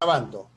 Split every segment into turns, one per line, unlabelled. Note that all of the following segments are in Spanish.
Grabando.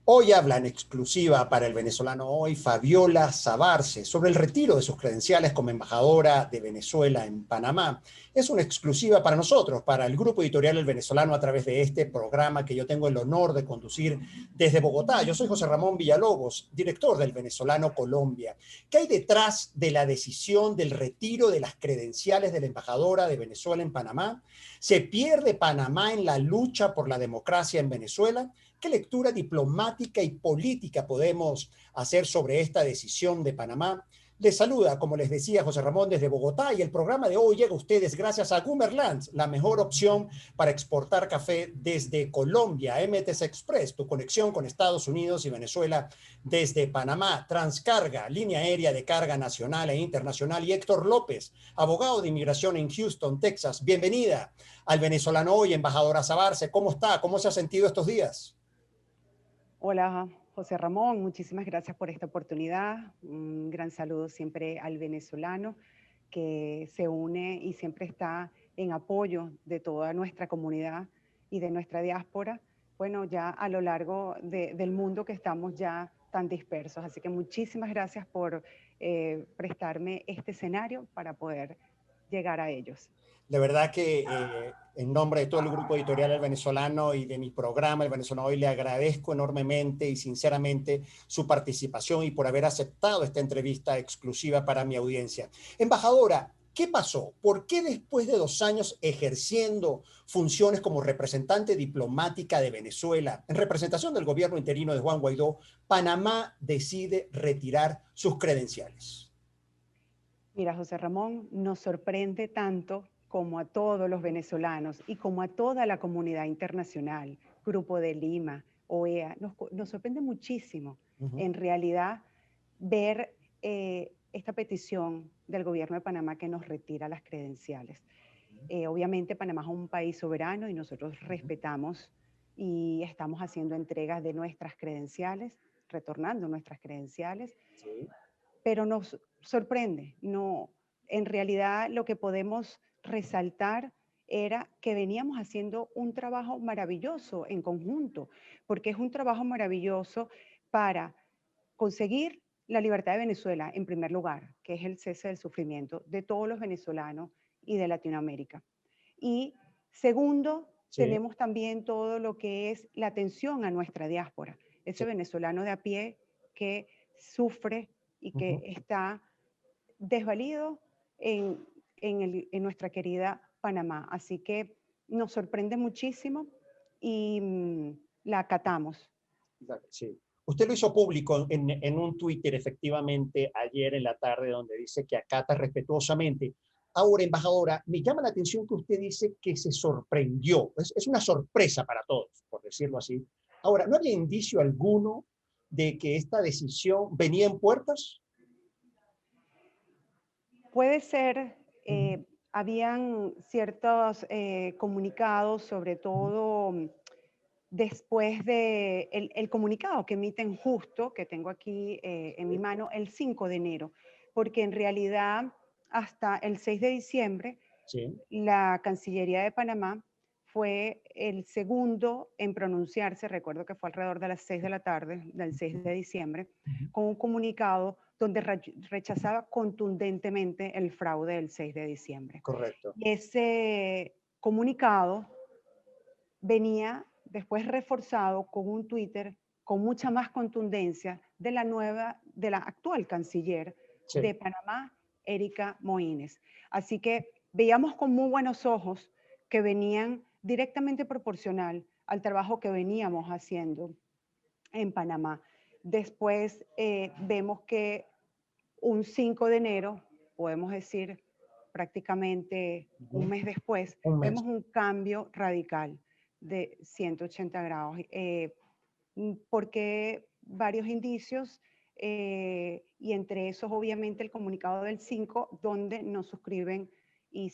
Hoy habla en exclusiva para el Venezolano Hoy Fabiola Sabarce sobre el retiro de sus credenciales como embajadora de Venezuela en Panamá. Es una exclusiva para nosotros, para el Grupo Editorial El Venezolano, a través de este programa que yo tengo el honor de conducir desde Bogotá. Yo soy José Ramón Villalobos, director del Venezolano Colombia. ¿Qué hay detrás de la decisión del retiro de las credenciales de la embajadora de Venezuela en Panamá? ¿Se pierde Panamá en la lucha por la democracia en Venezuela? ¿Qué lectura diplomática y política podemos hacer sobre esta decisión de Panamá? Les saluda, como les decía, José Ramón desde Bogotá, y el programa de hoy llega a ustedes gracias a Gumerlands, la mejor opción para exportar café desde Colombia. MTC Express, tu conexión con Estados Unidos y Venezuela desde Panamá. Transcarga, línea aérea de carga nacional e internacional. Y Héctor López, abogado de inmigración en Houston, Texas. Bienvenida al Venezolano Hoy, embajadora Sabarce. ¿Cómo está? ¿Cómo se ha sentido estos días?
Hola, José Ramón, muchísimas gracias por esta oportunidad. Un gran saludo siempre al venezolano que se une y siempre está en apoyo de toda nuestra comunidad y de nuestra diáspora, bueno, ya a lo largo del mundo que estamos ya tan dispersos. Así que muchísimas gracias por prestarme este escenario para poder llegar a ellos.
De verdad que en nombre de todo el grupo editorial El Venezolano y de mi programa El Venezolano Hoy, le agradezco enormemente y sinceramente su participación y por haber aceptado esta entrevista exclusiva para mi audiencia. Embajadora, ¿qué pasó? ¿Por qué después de 2 años ejerciendo funciones como representante diplomática de Venezuela, en representación del gobierno interino de Juan Guaidó, Panamá decide retirar sus credenciales?
Mira, José Ramón, nos sorprende tanto como a todos los venezolanos y como a toda la comunidad internacional, Grupo de Lima, OEA, nos sorprende muchísimo,
Uh -huh.
en realidad, ver esta petición del gobierno de Panamá que nos retira las credenciales. Obviamente Panamá es un país soberano y nosotros respetamos y estamos haciendo entregas de nuestras credenciales, retornando nuestras credenciales,
Sí.
pero nos sorprende. No, en realidad lo que podemos resaltar era que veníamos haciendo un trabajo maravilloso en conjunto, porque es un trabajo maravilloso para conseguir la libertad de Venezuela, en primer lugar, que es el cese del sufrimiento de todos los venezolanos y de Latinoamérica. Y segundo,
Sí.
tenemos también todo lo que es la atención a nuestra diáspora, ese
Sí.
venezolano de a pie que sufre y
Uh
que
-huh.
está desvalido en nuestra querida Panamá. Así que nos sorprende muchísimo y la acatamos.
Sí. Usted lo hizo público en un Twitter, efectivamente, ayer en la tarde, donde dice que acata respetuosamente. Ahora, embajadora, me llama la atención que usted dice que se sorprendió. Es una sorpresa para todos, por decirlo así. Ahora, ¿no había indicio alguno de que esta decisión venía en puertas?
Puede ser, habían ciertos comunicados, sobre todo después de el comunicado que emiten justo, que tengo aquí en mi mano, el 5 de enero, porque en realidad hasta el 6 de diciembre
Sí.
la Cancillería de Panamá fue el segundo en pronunciarse, recuerdo que fue alrededor de las 6 de la tarde del 6 de diciembre, con un comunicado donde rechazaba contundentemente el fraude del 6 de diciembre.
Correcto.
Y ese comunicado venía después reforzado con un Twitter con mucha más contundencia de la actual canciller
Sí.
de Panamá, Erika Moines. Así que veíamos con muy buenos ojos que venían directamente proporcional al trabajo que veníamos haciendo en Panamá. Después vemos que un 5 de enero, podemos decir prácticamente un mes después,
Un mes.
vemos un cambio radical de 180 grados, porque varios indicios, y entre esos obviamente el comunicado del 5, donde no suscriben y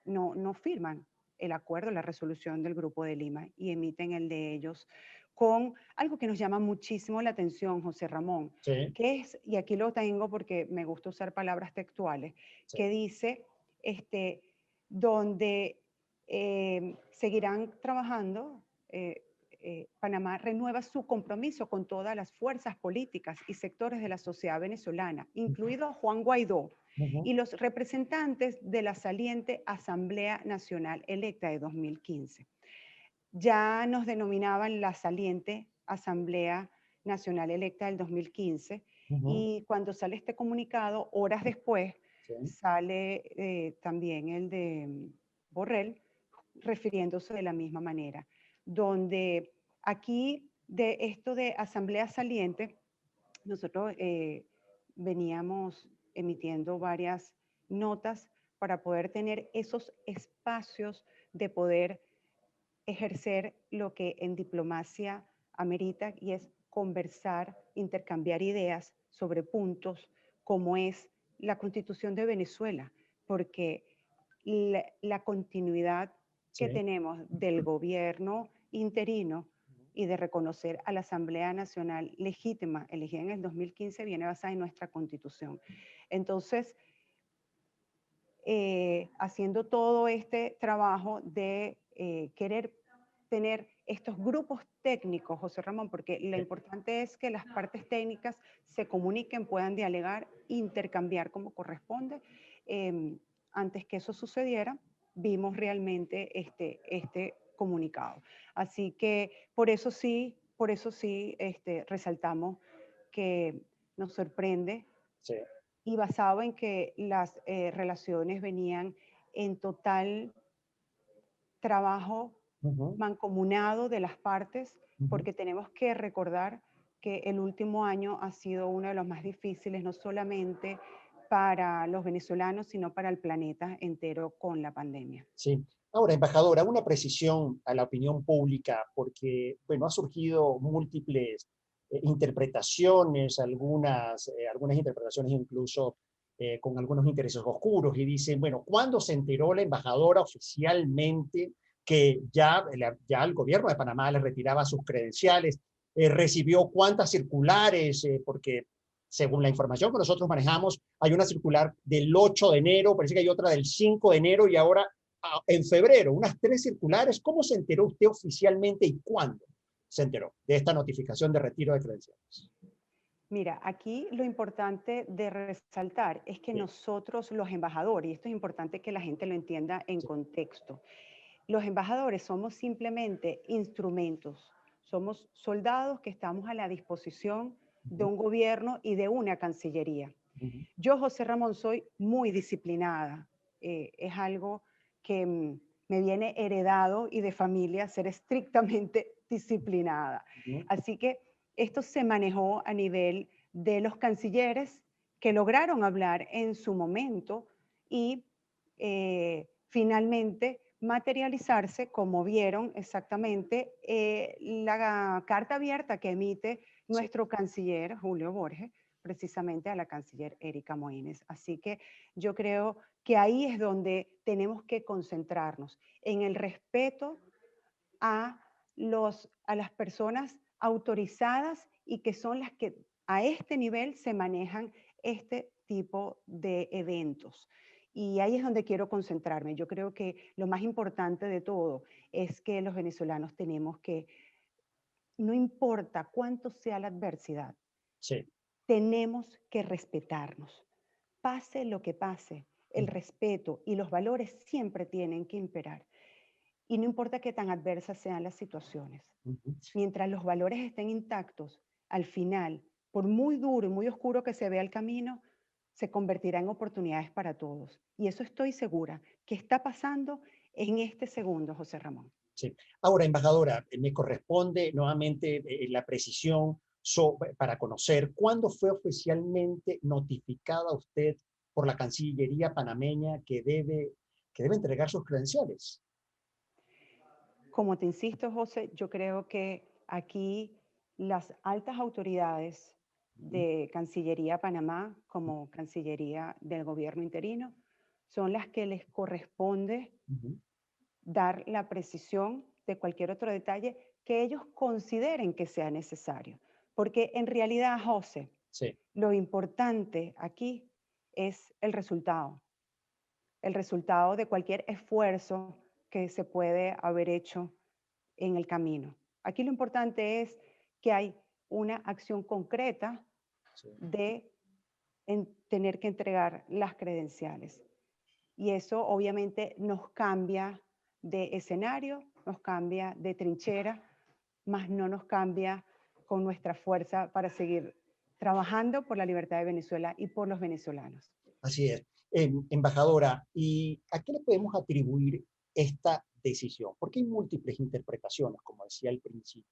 no firman el acuerdo, la resolución del Grupo de Lima y emiten el de ellos con algo que nos llama muchísimo la atención, José Ramón,
Sí.
que es, y aquí lo tengo porque me gusta usar palabras textuales,
Sí.
que dice, donde seguirán trabajando Panamá renueva su compromiso con todas las fuerzas políticas y sectores de la sociedad venezolana, incluido Juan Guaidó
Ujú.
y los representantes de la saliente Asamblea Nacional electa de 2015. Ya nos denominaban la saliente Asamblea Nacional electa del 2015
Ujú.
y cuando sale este comunicado, horas después,
Sí,
sale también el de Borrell refiriéndose de la misma manera, donde aquí de esto de asamblea saliente, nosotros veníamos emitiendo varias notas para poder tener esos espacios de poder ejercer lo que en diplomacia amerita y es conversar, intercambiar ideas sobre puntos como es la constitución de Venezuela, porque la continuidad que
sí.
tenemos del gobierno interino y de reconocer a la Asamblea Nacional legítima elegida en el 2015 viene basada en nuestra constitución. Entonces, haciendo todo este trabajo de querer tener estos grupos técnicos, José Ramón, porque lo
Sí.
importante es que las partes técnicas se comuniquen, puedan dialogar, intercambiar como corresponde. Antes que eso sucediera, vimos realmente este comunicado. Así que por eso sí resaltamos que nos sorprende
Sí.
y basado en que las relaciones venían en total trabajo
Ujú.
mancomunado de las partes,
Ujú.
porque tenemos que recordar que el último año ha sido uno de los más difíciles, no solamente para los venezolanos, sino para el planeta entero con la pandemia.
Sí. Ahora, embajadora, una precisión a la opinión pública, porque, bueno, ha surgido múltiples interpretaciones, algunas interpretaciones incluso con algunos intereses oscuros, y dicen, bueno, ¿cuándo se enteró la embajadora oficialmente que ya el gobierno de Panamá le retiraba sus credenciales? ¿Recibió cuántas circulares? Porque según la información que nosotros manejamos, hay una circular del 8 de enero, parece que hay otra del 5 de enero y ahora en febrero, unas 3 circulares. ¿Cómo se enteró usted oficialmente y cuándo se enteró de esta notificación de retiro de credenciales?
Mira, aquí lo importante de resaltar es que
Sí,
nosotros, los embajadores, y esto es importante que la gente lo entienda en
sí.
contexto, los embajadores somos simplemente instrumentos, somos soldados que estamos a la disposición de
Ujú.
un gobierno y de una cancillería.
Ujú.
Yo, José Ramón, soy muy disciplinada. Es algo que me viene heredado y de familia ser estrictamente disciplinada.
Ujú.
Así que esto se manejó a nivel de los cancilleres que lograron hablar en su momento y finalmente materializarse, como vieron exactamente, la carta abierta que emite
Sí,
nuestro canciller Julio Borges, precisamente a la canciller Erika Moines. Así que yo creo que ahí es donde tenemos que concentrarnos, en el respeto a, a las personas autorizadas y que son las que a este nivel se manejan este tipo de eventos. Y ahí es donde quiero concentrarme. Yo creo que lo más importante de todo es que los venezolanos tenemos que, no importa cuánto sea la adversidad,
sí.
tenemos que respetarnos. Pase lo que pase, el
Ujú.
respeto y los valores siempre tienen que imperar. Y no importa qué tan adversas sean las situaciones.
Ujú.
Mientras los valores estén intactos, al final, por muy duro y muy oscuro que se vea el camino, se convertirá en oportunidades para todos. Y eso estoy segura que está pasando en este segundo, José Ramón.
Sí. Ahora, embajadora, me corresponde nuevamente la precisión para conocer cuándo fue oficialmente notificada usted por la Cancillería panameña que debe entregar sus credenciales.
Como te insisto, José, yo creo que aquí las altas autoridades
Ujú.
de Cancillería Panamá, como Cancillería del Gobierno interino, son las que les corresponde
Ujú.
dar la precisión de cualquier otro detalle que ellos consideren que sea necesario. Porque en realidad, José,
Sí,
lo importante aquí es el resultado de cualquier esfuerzo que se puede haber hecho en el camino. Aquí lo importante es que hay una acción concreta
Sí.
de tener que entregar las credenciales. Y eso obviamente nos cambia de escenario, nos cambia de trinchera, más no nos cambia con nuestra fuerza para seguir trabajando por la libertad de Venezuela y por los venezolanos.
Así es. Embajadora, ¿y a qué le podemos atribuir esta decisión? Porque hay múltiples interpretaciones, como decía al principio.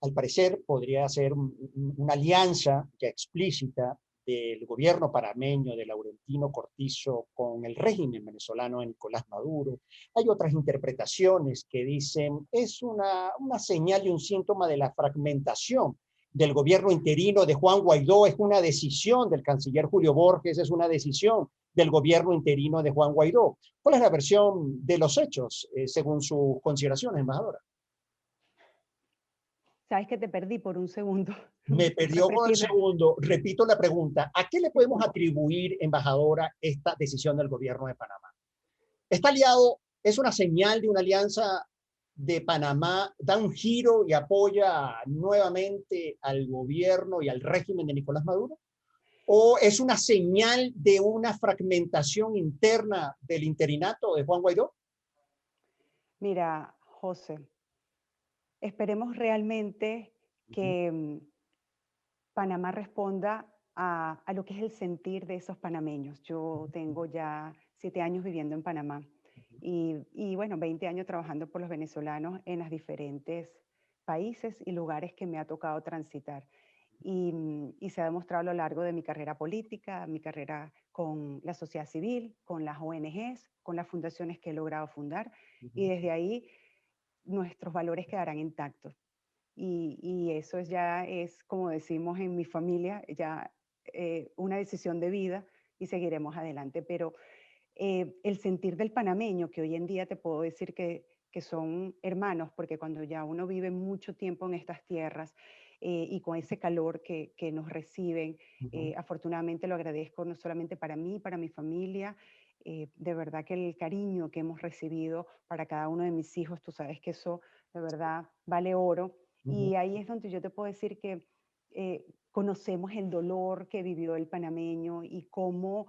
Al parecer, podría ser una alianza ya explícita del gobierno panameño de Laurentino Cortizo con el régimen venezolano de Nicolás Maduro. Hay otras interpretaciones que dicen es una señal y un síntoma de la fragmentación del gobierno interino de Juan Guaidó, es una decisión del canciller Julio Borges, es una decisión del gobierno interino de Juan Guaidó. ¿Cuál es la versión de los hechos, según sus consideraciones, embajadora?
Sabes que te perdí por un segundo.
Me
¿Puedes
perdió con el
repetirla?
segundo. Repito la pregunta. ¿A qué le podemos atribuir, embajadora, esta decisión del gobierno de Panamá? ¿Está aliado? ¿Es una señal de una alianza de Panamá? ¿Da un giro y apoya nuevamente al gobierno y al régimen de Nicolás Maduro? ¿O es una señal de una fragmentación interna del interinato de Juan Guaidó?
Mira, José, esperemos realmente
Uh -huh.
que Panamá responda a lo que es el sentir de esos panameños. Yo tengo ya 7 años viviendo en Panamá y bueno, 20 años trabajando por los venezolanos en los diferentes países y lugares que me ha tocado transitar. Y se ha demostrado a lo largo de mi carrera política, mi carrera con la sociedad civil, con las ONGs, con las fundaciones que he logrado fundar, y desde ahí nuestros valores quedarán intactos. Y eso ya es, como decimos en mi familia, ya una decisión de vida y seguiremos adelante. Pero el sentir del panameño, que hoy en día te puedo decir que son hermanos, porque cuando ya uno vive mucho tiempo en estas tierras y con ese calor que nos reciben,
Uh -huh.
afortunadamente lo agradezco no solamente para mí, para mi familia, de verdad que el cariño que hemos recibido para cada uno de mis hijos, tú sabes que eso de verdad vale oro.
Uh -huh.
Y ahí es donde yo te puedo decir que conocemos el dolor que vivió el panameño y cómo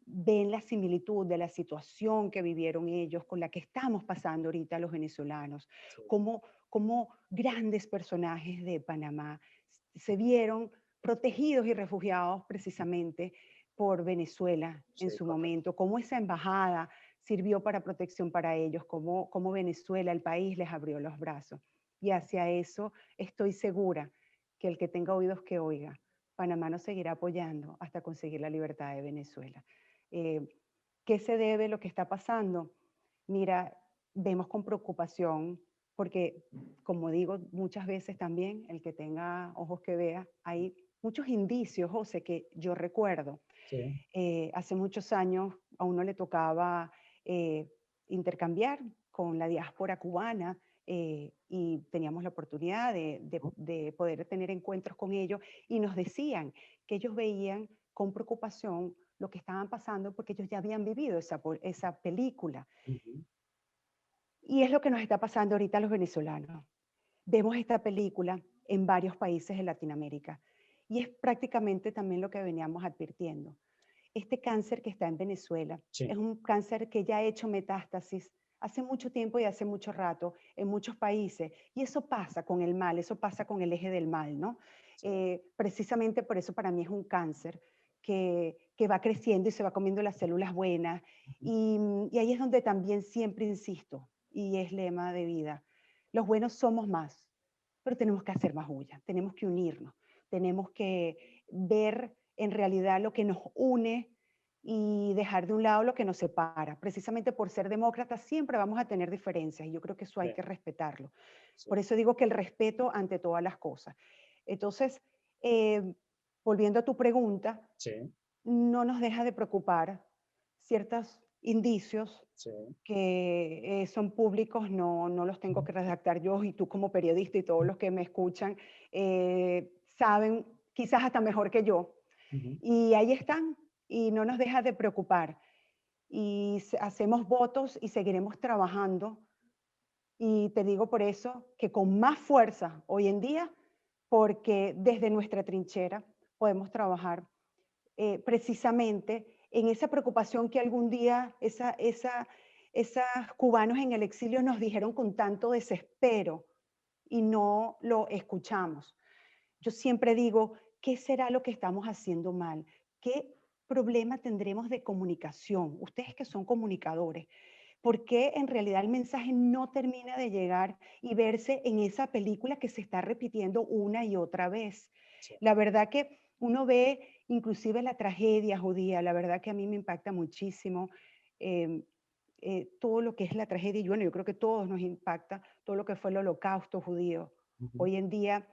ven la similitud de la situación que vivieron ellos con la que estamos pasando ahorita los venezolanos,
Sí.
cómo grandes personajes de Panamá se vieron protegidos y refugiados precisamente por Venezuela en
Sí,
su
correcto.
momento, cómo esa embajada sirvió para protección para ellos, cómo Venezuela, el país, les abrió los brazos. Y hacia eso estoy segura que el que tenga oídos que oiga, Panamá nos seguirá apoyando hasta conseguir la libertad de Venezuela. Eh, ¿Qué se debe lo que está pasando? Mira, vemos con preocupación, porque como digo muchas veces también, el que tenga ojos que vea, hay muchos indicios, José, que yo recuerdo.
Sí.
Hace muchos años a uno le tocaba eh, intercambiar con la diáspora cubana y teníamos la oportunidad de poder tener encuentros con ellos y nos decían que ellos veían con preocupación lo que estaban pasando porque ellos ya habían vivido esa película.
Uh -huh.
Y es lo que nos está pasando ahorita a los venezolanos. Vemos esta película en varios países de Latinoamérica y es prácticamente también lo que veníamos advirtiendo. Este cáncer que está en Venezuela
Sí.
es un cáncer que ya ha hecho metástasis hace mucho tiempo y hace mucho rato en muchos países. Y eso pasa con el mal, eso pasa con el eje del mal, ¿no?
Sí.
Precisamente por eso para mí es un cáncer que va creciendo y se va comiendo las células buenas.
Uh -huh.
Y ahí es donde también siempre insisto, y es lema de vida. Los buenos somos más, pero tenemos que hacer más bulla, tenemos que unirnos, tenemos que ver en realidad lo que nos une y dejar de un lado lo que nos separa. Precisamente por ser demócratas siempre vamos a tener diferencias y yo creo que eso hay
Sí.
que respetarlo.
Sí.
Por eso digo que el respeto ante todas las cosas. Entonces, eh, volviendo a tu pregunta,
Sí.
no nos deja de preocupar ciertos indicios
Sí.
que son públicos, no los tengo que redactar yo y tú como periodista y todos los que me escuchan saben quizás hasta mejor que yo.
Uh -huh.
Y ahí están y no nos deja de preocupar. Y hacemos votos y seguiremos trabajando Y te digo por eso que con más fuerza hoy en día, porque desde nuestra trinchera podemos trabajar precisamente en esa preocupación que algún día esas cubanos en el exilio nos dijeron con tanto desespero y no lo escuchamos. Yo siempre digo, ¿qué será lo que estamos haciendo mal? ¿Qué problema tendremos de comunicación? Ustedes que son comunicadores, ¿por qué en realidad el mensaje no termina de llegar y verse en esa película que se está repitiendo una y otra vez?
Sí.
La verdad que uno ve inclusive la tragedia judía, la verdad que a mí me impacta muchísimo eh, todo lo que es la tragedia, y bueno, yo creo que todos nos impacta todo lo que fue el holocausto judío.
Ujú.
Hoy en día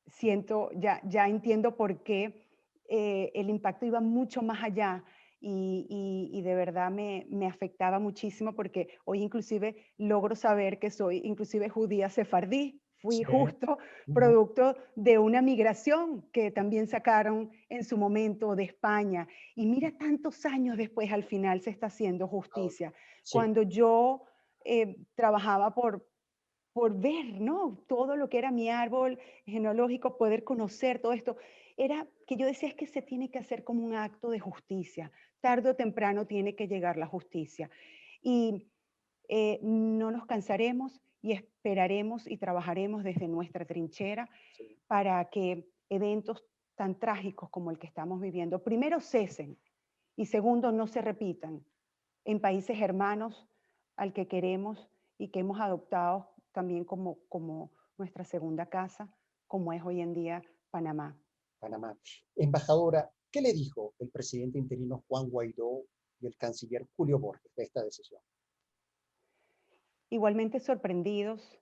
siento, ya entiendo por qué el impacto iba mucho más allá y de verdad me afectaba muchísimo porque hoy inclusive logro saber que soy inclusive judía sefardí. Fui
Sí.
justo
Ujú.
producto de una migración que también sacaron en su momento de España. Y mira, tantos años después al final se está haciendo
Ahora,
justicia.
sí.
Cuando yo trabajaba por ver, ¿no? Todo lo que era mi árbol genealógico, poder conocer todo esto, era que yo decía es que se tiene que hacer como un acto de justicia. Tarde o temprano tiene que llegar la justicia. Y no nos cansaremos y esperaremos y trabajaremos desde nuestra trinchera
Sí.
para que eventos tan trágicos como el que estamos viviendo, primero cesen y segundo no se repitan en países hermanos al que queremos y que hemos adoptado también como nuestra segunda casa, como es hoy en día Panamá.
Panamá. Embajadora, ¿qué le dijo el presidente interino Juan Guaidó y el canciller Julio Borges de esta decisión?
Igualmente sorprendidos,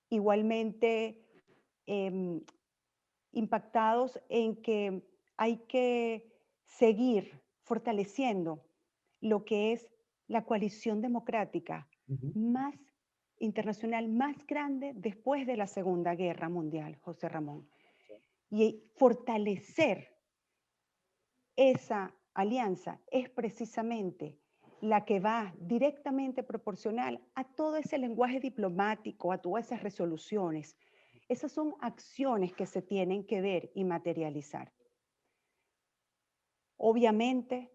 igualmente em, impactados en que hay que seguir fortaleciendo lo que es la coalición democrática
Ujú.
más internacional, más grande después de la Segunda Guerra Mundial, José Ramón.
Sí.
Y fortalecer esa alianza es precisamente la que va directamente proporcional a todo ese lenguaje diplomático, a todas esas resoluciones. Esas son acciones que se tienen que ver y materializar. Obviamente,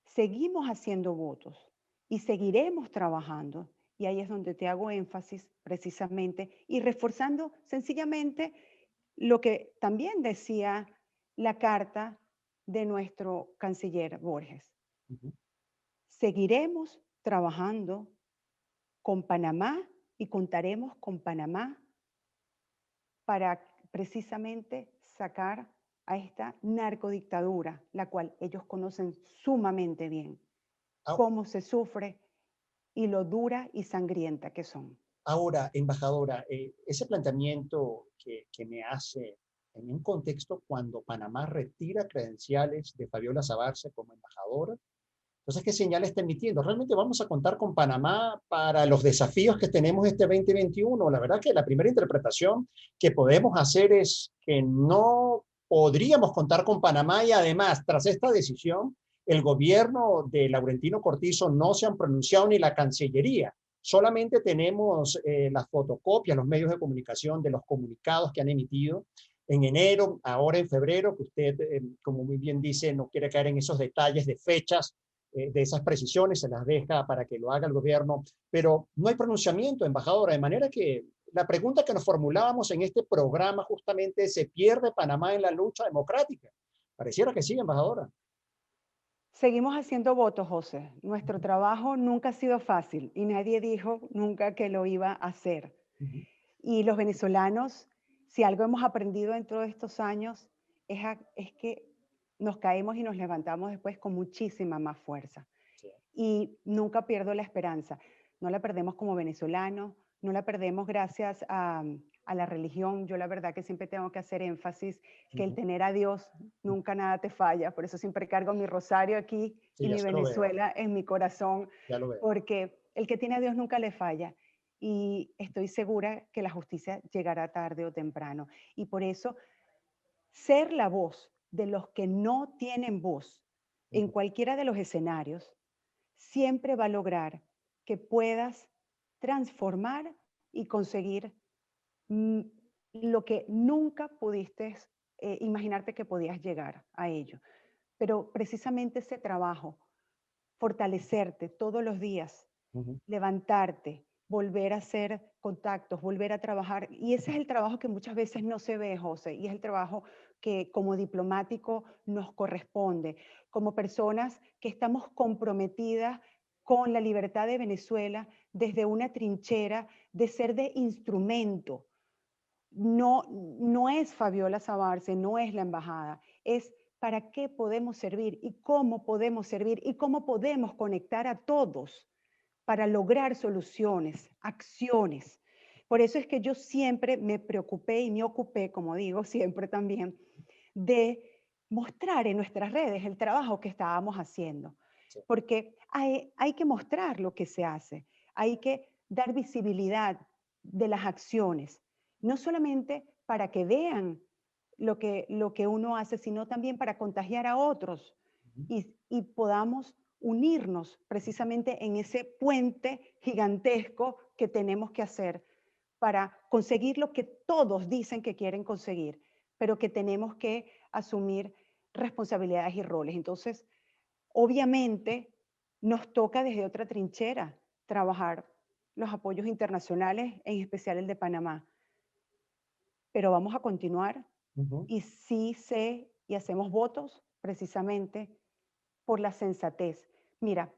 seguimos haciendo votos y seguiremos trabajando. Y ahí es donde te hago énfasis precisamente y reforzando sencillamente lo que también decía la carta de nuestro canciller Borges.
Ujú.
Seguiremos trabajando con Panamá y contaremos con Panamá para precisamente sacar a esta narcodictadura, la cual ellos conocen sumamente bien,
Ah,
cómo se sufre y lo dura y sangrienta que son.
ahora, embajadora, ese planteamiento que me hace en un contexto cuando Panamá retira credenciales de Fabiola Sabarce como embajadora, entonces, ¿qué señal está emitiendo? ¿Realmente vamos a contar con Panamá para los desafíos que tenemos este 2021? La verdad que la primera interpretación que podemos hacer es que no podríamos contar con Panamá y además, tras esta decisión, el gobierno de Laurentino Cortizo no se han pronunciado ni la Cancillería. Solamente tenemos las fotocopias, los medios de comunicación de los comunicados que han emitido en enero, ahora en febrero, que usted, como muy bien dice, no quiere caer en esos detalles de fechas de esas precisiones, se las deja para que lo haga el gobierno, pero no hay pronunciamiento, embajadora, de manera que la pregunta que nos formulábamos en este programa justamente es, ¿se pierde Panamá en la lucha democrática? Pareciera que sí, embajadora.
Seguimos haciendo votos, José. Nuestro trabajo nunca ha sido fácil y nadie dijo nunca que lo iba a hacer.
Ujú.
Y los venezolanos, si algo hemos aprendido dentro de estos años, es que nos caemos y nos levantamos después con muchísima más fuerza.
Sí.
Y nunca pierdo la esperanza. No la perdemos como venezolanos, no la perdemos gracias a la religión. Yo la verdad que siempre tengo que hacer énfasis que el
Ujú.
tener a Dios nunca nada te falla. Por eso siempre cargo mi rosario aquí
Sí,
y
ya
mi
se lo veo,
Venezuela en mi corazón,
ya lo veo.
porque el que tiene a Dios nunca le falla. Y estoy segura que la justicia llegará tarde o temprano. Y por eso ser la voz de los que no tienen voz en
Ujú.
cualquiera de los escenarios siempre va a lograr que puedas transformar y conseguir mm, lo que nunca pudiste imaginarte que podías llegar a ello. Pero precisamente ese trabajo, fortalecerte todos los días,
Ujú.
levantarte, volver a hacer contactos, volver a trabajar. Y ese es el trabajo que muchas veces no se ve, José, y es el trabajo que como diplomático nos corresponde, como personas que estamos comprometidas con la libertad de Venezuela desde una trinchera de ser de instrumento. No, no es Fabiola Sabarce, no es la embajada, es para qué podemos servir y cómo podemos servir y cómo podemos conectar a todos para lograr soluciones, acciones. Por eso es que yo siempre me preocupé y me ocupé, como digo, siempre también, de mostrar en nuestras redes el trabajo que estábamos haciendo.
Sí.
Porque hay que mostrar lo que se hace, hay que dar visibilidad de las acciones, no solamente para que vean lo que uno hace, sino también para contagiar a otros
Ujú.
y podamos unirnos precisamente en ese puente gigantesco que tenemos que hacer para conseguir lo que todos dicen que quieren conseguir, pero que tenemos que asumir responsabilidades y roles. Entonces, obviamente, nos toca desde otra trinchera trabajar los apoyos internacionales, en especial el de Panamá, pero vamos a continuar
Ujú.
y sí sé y hacemos votos precisamente por la sensatez. Mira,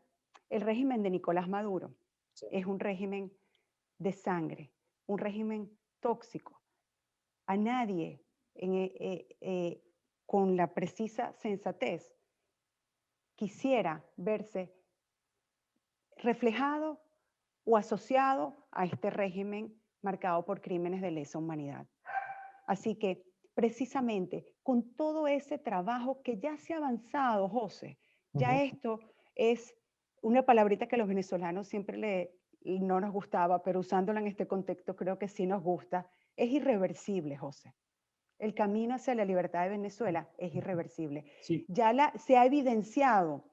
el régimen de Nicolás Maduro
Sí.
es un régimen de sangre, un régimen tóxico. A nadie con la precisa sensatez quisiera verse reflejado o asociado a este régimen marcado por crímenes de lesa humanidad. Así que precisamente con todo ese trabajo que ya se ha avanzado, José,
Ujú.
ya esto es una palabrita que a los venezolanos no nos gustaba, pero usándola en este contexto creo que sí nos gusta, es irreversible, José. El camino hacia la libertad de Venezuela es irreversible.
Sí.
Se ha evidenciado,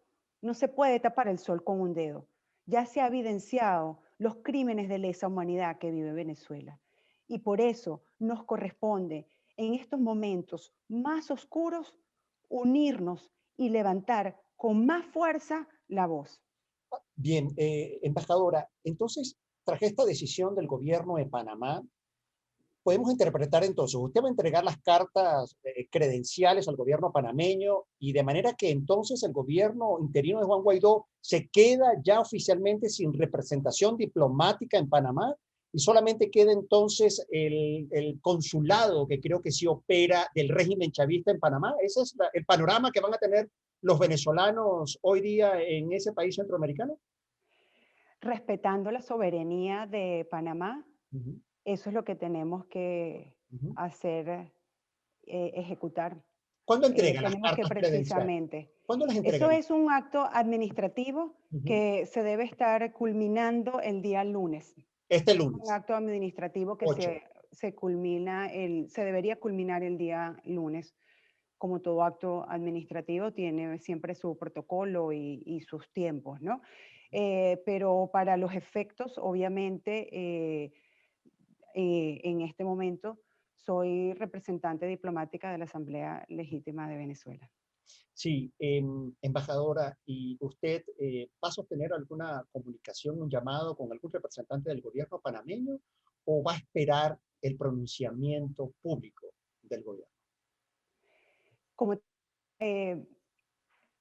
no se puede tapar el sol con un dedo, ya se ha evidenciado los crímenes de lesa humanidad que vive Venezuela. Y por eso nos corresponde en estos momentos más oscuros unirnos y levantar con más fuerza la voz.
Bien, embajadora, entonces, tras esta decisión del gobierno de Panamá, podemos interpretar entonces, usted va a entregar las cartas credenciales al gobierno panameño y de manera que entonces el gobierno interino de Juan Guaidó se queda ya oficialmente sin representación diplomática en Panamá y solamente queda entonces el consulado que creo que sí opera del régimen chavista en Panamá. Ese es el panorama que van a tener los venezolanos hoy día en ese país centroamericano.
Respetando la soberanía de Panamá,
Ujú.
eso es lo que tenemos que
Ujú.
hacer, ejecutar.
¿Cuándo entrega las
Tenemos que
cartas credenciales?
precisamente,
¿Cuándo las
eso
entregaría?
es un acto administrativo
Ujú.
que se debe estar culminando el día lunes.
Este
Es un
lunes,
acto administrativo que
8.
se debería culminar el día lunes. Como todo acto administrativo, tiene siempre su protocolo y sus tiempos, ¿no? Pero para los efectos, obviamente, en este momento soy representante diplomática de la Asamblea Legítima de Venezuela.
Sí, embajadora, ¿y usted va a sostener alguna comunicación, un llamado con algún representante del gobierno panameño o va a esperar el pronunciamiento público del gobierno?
Como eh,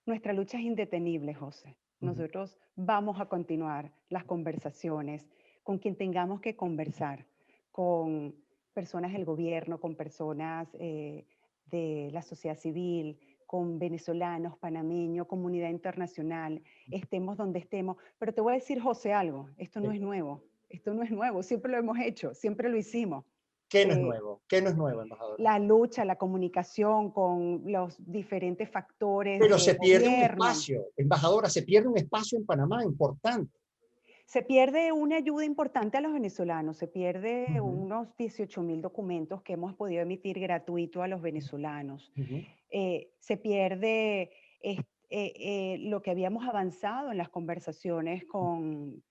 nuestra lucha es indetenible, José.
Ujú.
Nosotros vamos a continuar las conversaciones con quien tengamos que conversar, con personas del gobierno, con personas de la sociedad civil, con venezolanos, panameños, comunidad internacional, estemos donde estemos. Pero te voy a decir, José, algo,
Sí.
esto no es nuevo, siempre lo hemos hecho, siempre lo hicimos.
¿Qué no es
Eh,
nuevo? ¿Qué no es nuevo, embajadora?
la lucha, la comunicación con los diferentes factores
Pero
de
se pierde un
gobierno.
espacio, embajadora, se pierde un espacio en Panamá importante.
Se pierde una ayuda importante a los venezolanos, se pierde
Ujú.
unos 18.000 documentos que hemos podido emitir gratuito a los venezolanos.
Ujú.
Se pierde lo que habíamos avanzado en las conversaciones con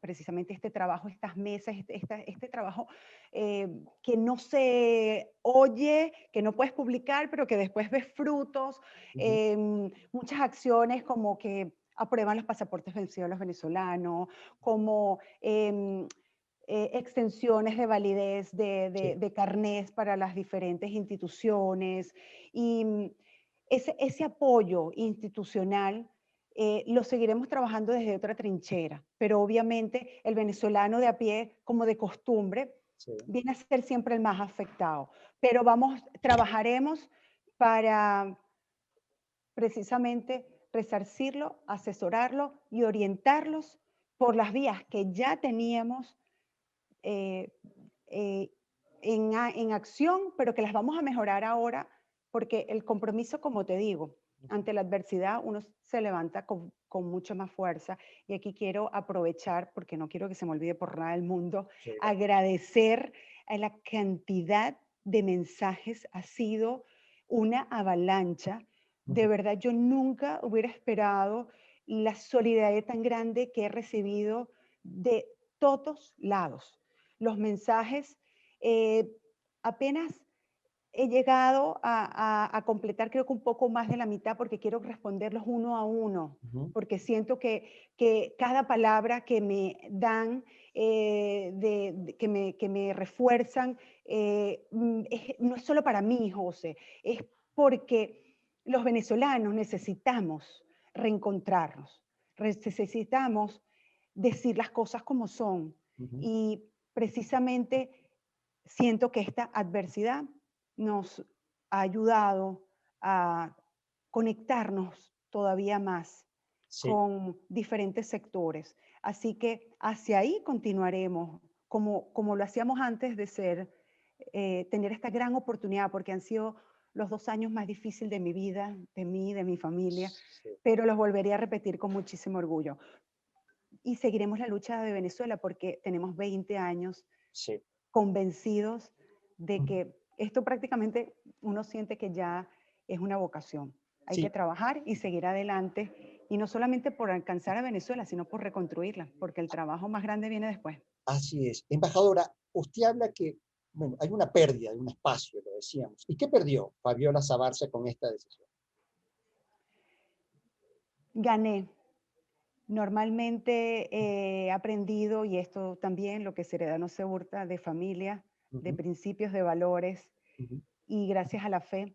precisamente este trabajo, estas mesas, este trabajo que no se oye, que no puedes publicar, pero que después ves frutos,
Ujú.
muchas acciones como que aprueban los pasaportes vencidos a los venezolanos, como extensiones de validez
Sí.
de carnés para las diferentes instituciones y ese apoyo institucional lo seguiremos trabajando desde otra trinchera, pero obviamente el venezolano de a pie, como de costumbre,
Sí.
viene a ser siempre el más afectado, pero trabajaremos para precisamente resarcirlo, asesorarlo y orientarlos por las vías que ya teníamos eh, eh, en acción, pero que las vamos a mejorar ahora, porque el compromiso, como te digo, ante la adversidad uno se levanta con mucha más fuerza. Y aquí quiero aprovechar, porque no quiero que se me olvide por nada del mundo,
Sí,
agradecer a la cantidad de mensajes. Ha sido una avalancha. De
ujú.
verdad, yo nunca hubiera esperado la solidaridad tan grande que he recibido de todos lados. Los mensajes, eh, apenas he llegado a completar creo que un poco más de la mitad porque quiero responderlos uno a uno,
Ujú.
porque siento que cada palabra que me dan, que me refuerzan, no es solo para mí, José, es porque los venezolanos necesitamos reencontrarnos, necesitamos decir las cosas como son
Ujú.
y precisamente siento que esta adversidad nos ha ayudado a conectarnos todavía más
Sí.
con diferentes sectores. Así que hacia ahí continuaremos, como lo hacíamos antes de tener esta gran oportunidad, porque han sido los 2 años más difíciles de mi vida, de mí, de mi familia,
Sí.
pero los volvería a repetir con muchísimo orgullo. Y seguiremos la lucha de Venezuela porque tenemos 20 años
Sí.
convencidos de
Ujú.
que esto prácticamente uno siente que ya es una vocación. Hay que
Sí,
trabajar y seguir adelante, y no solamente por alcanzar a Venezuela, sino por reconstruirla, porque el trabajo más grande viene después.
así es. Embajadora, usted habla que, bueno, hay una pérdida de un espacio, lo decíamos. ¿Y qué perdió Fabiola Sabarce con esta decisión?
Gané. Normalmente he aprendido, y esto también, lo que se hereda no se hurta, de familia, de
Ujú.
principios, de valores,
Ujú.
y gracias a la fe,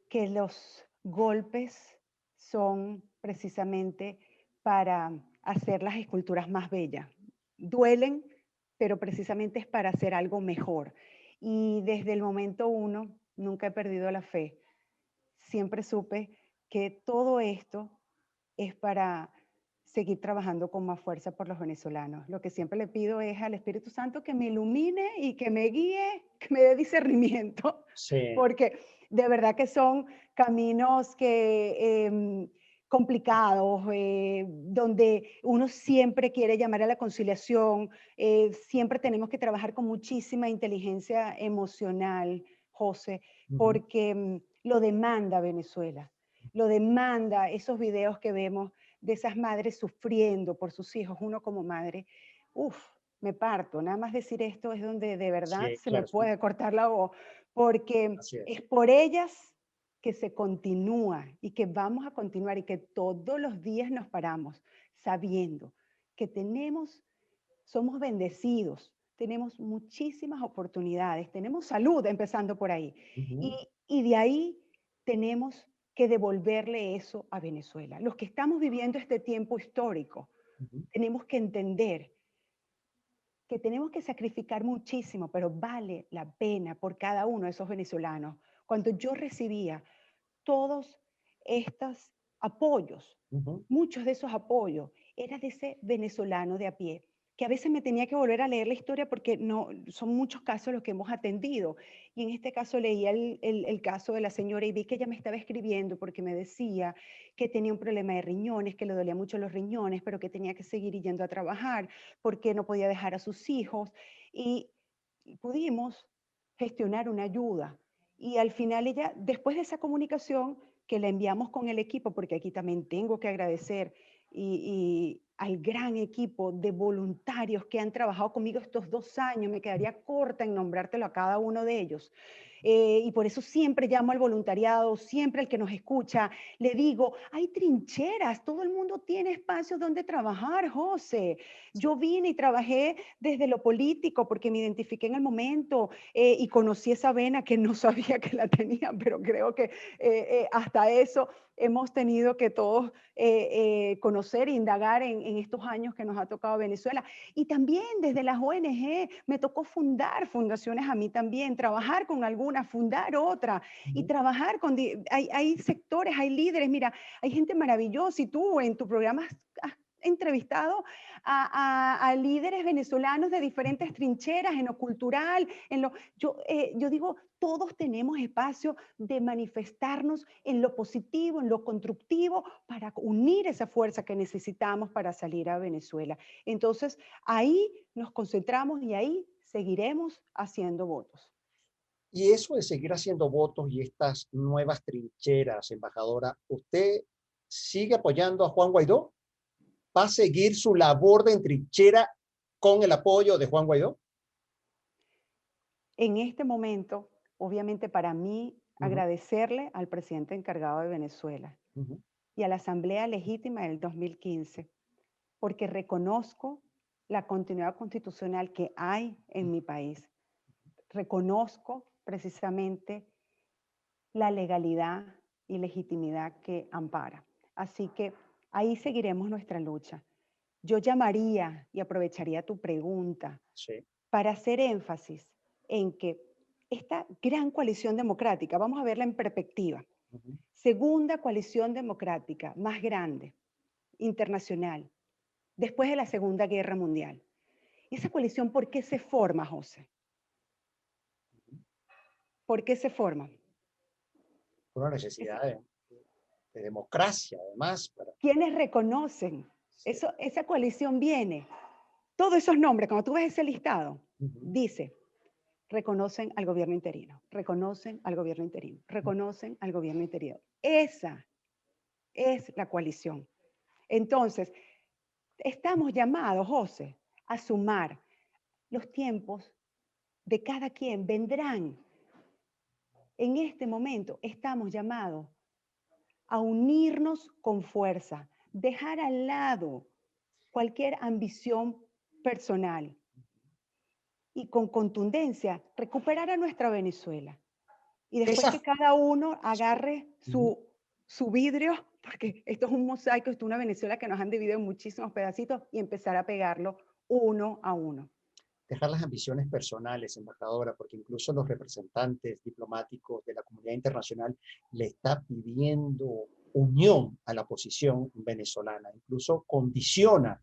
que los golpes son precisamente para hacer las esculturas más bellas. Duelen, pero precisamente es para hacer algo mejor. Y desde el momento uno, nunca he perdido la fe. Siempre supe que todo esto es para seguir trabajando con más fuerza por los venezolanos. Lo que siempre le pido es al Espíritu Santo que me ilumine y que me guíe, que me dé discernimiento,
Sí.
porque de verdad que son caminos complicados, donde uno siempre quiere llamar a la conciliación, siempre tenemos que trabajar con muchísima inteligencia emocional, José,
Ujú.
porque lo demanda Venezuela, lo demanda esos videos que vemos de esas madres sufriendo por sus hijos, uno como madre. Uf, me parto. Nada más decir esto es donde de verdad
Sí,
se me
claro, sí.
puede cortar la voz, porque
Así es.
es por ellas que se continúa y que vamos a continuar y que todos los días nos paramos sabiendo que somos bendecidos, tenemos muchísimas oportunidades, tenemos salud empezando por ahí.
Ujú.
Y de ahí tenemos que devolverle eso a Venezuela. Los que estamos viviendo este tiempo histórico,
Ujú.
tenemos que entender que tenemos que sacrificar muchísimo, pero vale la pena por cada uno de esos venezolanos. Cuando yo recibía todos estos apoyos,
Ujú.
muchos de esos apoyos, era de ese venezolano de a pie, que a veces me tenía que volver a leer la historia porque no, son muchos casos los que hemos atendido. Y en este caso leía el caso de la señora y vi que ella me estaba escribiendo porque me decía que tenía un problema de riñones, que le dolía mucho los riñones, pero que tenía que seguir yendo a trabajar porque no podía dejar a sus hijos. Y pudimos gestionar una ayuda. Y al final ella, después de esa comunicación, que le enviamos con el equipo, porque aquí también tengo que agradecer y al gran equipo de voluntarios que han trabajado conmigo estos 2 años. Me quedaría corta en nombrártelo a cada uno de ellos. Y por eso siempre llamo al voluntariado, siempre al que nos escucha, le digo, hay trincheras, todo el mundo tiene espacios donde trabajar, José. Yo vine y trabajé desde lo político porque me identifiqué en el momento y conocí esa vena que no sabía que la tenía, pero creo que hasta eso hemos tenido que todos conocer e indagar en estos años que nos ha tocado Venezuela. Y también desde las ONG me tocó fundar fundaciones a mí también, trabajar con algunas, fundar otra y
Ujú.
trabajar con... Hay sectores, hay líderes, mira, hay gente maravillosa y tú en tu programa has entrevistado a líderes venezolanos de diferentes trincheras, en lo cultural, yo digo, todos tenemos espacio de manifestarnos en lo positivo, en lo constructivo, para unir esa fuerza que necesitamos para salir a Venezuela. Entonces, ahí nos concentramos y ahí seguiremos haciendo votos.
Y eso de seguir haciendo votos y estas nuevas trincheras, embajadora, ¿usted sigue apoyando a Juan Guaidó? ¿Va a seguir su labor de trinchera con el apoyo de Juan Guaidó?
En este momento, obviamente para mí,
Ujú,
agradecerle al presidente encargado de Venezuela
ujú,
y a la Asamblea Legítima del 2015, porque reconozco la continuidad constitucional que hay en mi país. Reconozco precisamente la legalidad y legitimidad que ampara. Así que ahí seguiremos nuestra lucha. Yo llamaría y aprovecharía tu pregunta
sí,
para hacer énfasis en que esta gran coalición democrática, vamos a verla en perspectiva,
ujú.
segunda coalición democrática más grande, internacional, después de la Segunda Guerra Mundial. ¿Esa coalición por qué se forma, José? ¿Por qué se forma?
Una
Es-
necesidad de democracia, además, para,
¿Quiénes reconocen?
sí,
Esa coalición viene, todos esos nombres, cuando tú ves ese listado,
ujú.
dice, reconocen al gobierno interino, reconocen al gobierno interino, reconocen al gobierno interino. Esa es la coalición. Entonces, estamos llamados, José, a sumar. Los tiempos de cada quien vendrán. En este momento estamos llamados a unirnos con fuerza, dejar al lado cualquier ambición personal y con contundencia recuperar a nuestra Venezuela. Y después que
Esa,
cada uno agarre
ujú.
su vidrio, porque esto es un mosaico, esto es una Venezuela que nos han dividido en muchísimos pedacitos, y empezar a pegarlo uno a uno.
Dejar las ambiciones personales, embajadora, porque incluso los representantes diplomáticos de la comunidad internacional le está pidiendo unión a la posición venezolana, incluso condiciona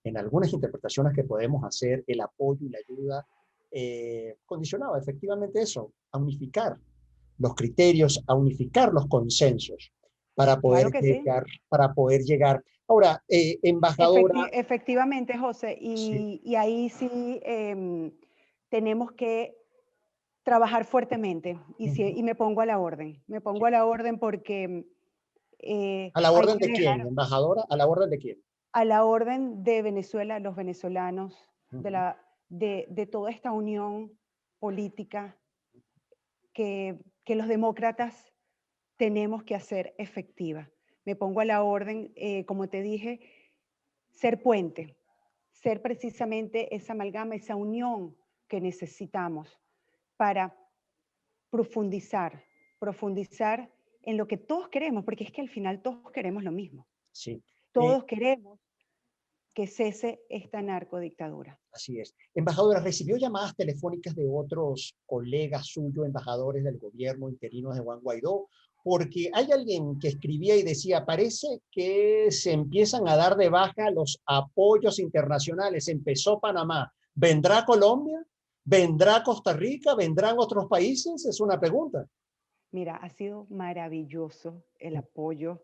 en algunas interpretaciones que podemos hacer el apoyo y la ayuda, condicionaba efectivamente eso, a unificar los criterios, a unificar los consensos
Claro que sí.
para poder llegar. Ahora, embajadora,
Efectivamente, José,
sí,
y ahí sí tenemos que trabajar fuertemente y me pongo a la orden. Me pongo a la orden porque
¿a la
hay
orden
que
de quién,
dejar
embajadora? ¿A la orden de quién?
a la orden de Venezuela, los venezolanos,
Ujú.
de toda esta unión política que los demócratas tenemos que hacer efectiva. Me pongo a la orden, como te dije, ser puente, ser precisamente esa amalgama, esa unión que necesitamos para profundizar, profundizar en lo que todos queremos, porque es que al final todos queremos lo mismo.
Sí,
Todos queremos que cese esta narcodictadura.
así es. Embajadora, ¿recibió llamadas telefónicas de otros colegas suyos, embajadores del gobierno interinos de Juan Guaidó? Porque hay alguien que escribía y decía, parece que se empiezan a dar de baja los apoyos internacionales. Empezó Panamá. ¿Vendrá Colombia? ¿Vendrá Costa Rica? ¿Vendrán otros países? Es una pregunta.
Mira, ha sido maravilloso el apoyo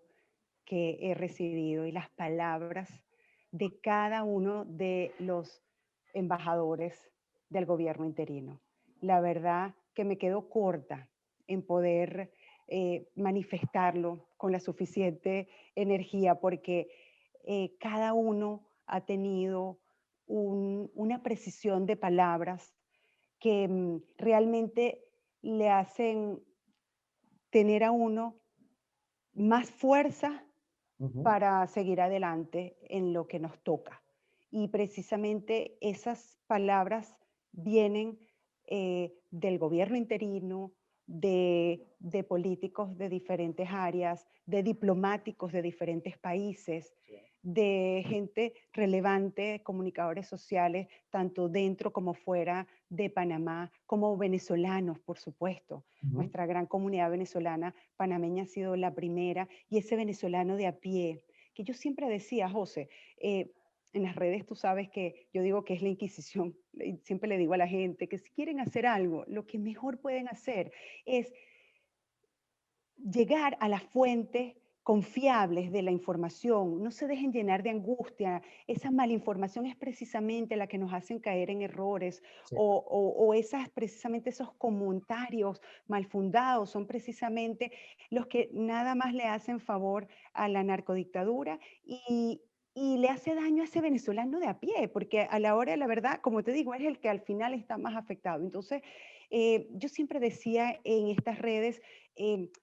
que he recibido y las palabras de cada uno de los embajadores del gobierno interino. La verdad que me quedo corta en poder manifestarlo con la suficiente energía, porque cada uno ha tenido una precisión de palabras que realmente le hacen tener a uno más fuerza
Ujú,
para seguir adelante en lo que nos toca. Y precisamente esas palabras vienen del gobierno interino, de políticos de diferentes áreas, de diplomáticos de diferentes países,
sí.
de gente relevante, comunicadores sociales, tanto dentro como fuera de Panamá, como venezolanos, por supuesto.
Ujú,
Nuestra gran comunidad venezolana panameña ha sido la primera, y ese venezolano de a pie, que yo siempre decía, José, en las redes tú sabes que yo digo que es la Inquisición, y siempre le digo a la gente que si quieren hacer algo, lo que mejor pueden hacer es llegar a las fuentes confiables de la información, no se dejen llenar de angustia, esa malinformación es precisamente la que nos hacen caer en errores
sí.
o esas, precisamente esos comentarios mal fundados son precisamente los que nada más le hacen favor a la narcodictadura y le hace daño a ese venezolano de a pie, porque a la hora de la verdad, como te digo, es el que al final está más afectado. Entonces, yo siempre decía en estas redes,